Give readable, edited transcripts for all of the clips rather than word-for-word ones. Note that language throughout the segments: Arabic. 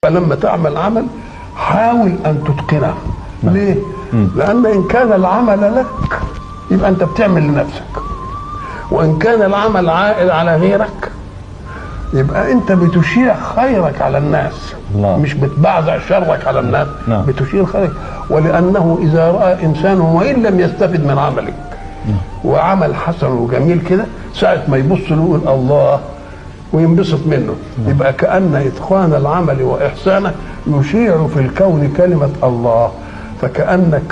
فلما تعمل عمل حاول ان تتقنه. ليه؟ لان ان كان العمل لك يبقى انت بتعمل لنفسك، وان كان العمل عائد على غيرك يبقى انت بتشيع خيرك على الناس. الله. مش بتبعزع شرك على الناس. نعم. بتشير خيرك. ولانه اذا راى انسان وان لم يستفد من عملك وعمل حسن وجميل كده، ساعه ما يبص له يقول الله وينبسط منه. يبقى كأن إتقان العمل وإحسانه يشيع في الكون كلمة الله. فكأن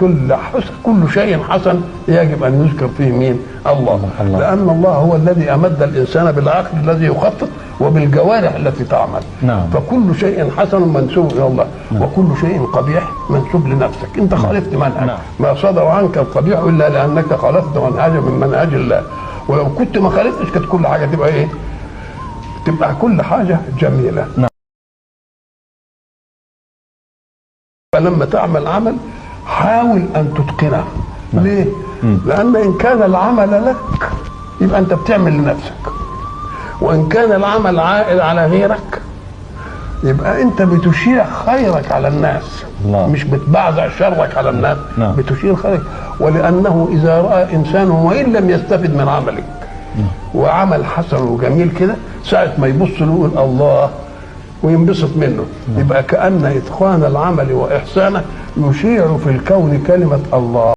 كل شيء حسن يجب أن يذكر فيه مين؟ الله. لأن الله هو الذي أمد الإنسان بالعقل الذي يخطط وبالجوارح التي تعمل. نعم. فكل شيء حسن منسوب إلى الله. نعم. وكل شيء قبيح منسوب لنفسك. أنت خالفت منهج. نعم. ما صدر عنك القبيح إلا لأنك خالفت منهجا من منهج الله. ولو كنت ما خالفتش كانت كل حاجة تبقى إيه؟ تبقى كل حاجة جميلة. نعم. فلما تعمل عمل حاول أن تتقنه. نعم. ليه؟ لأن إن كان العمل لك يبقى أنت بتعمل لنفسك، وإن كان العمل عائد على غيرك يبقى أنت بتشيع خيرك على الناس. الله. مش بتبعزع شرك على الناس. نعم. بتشير خيرك. ولأنه إذا رأى إنسان وإن لم يستفد من عملك وعمل حسن وجميل كده، ساعة ما يبص له يقول الله وينبسط منه. يبقى كأن إتقان العمل وإحسانه يشيع في الكون كلمة الله.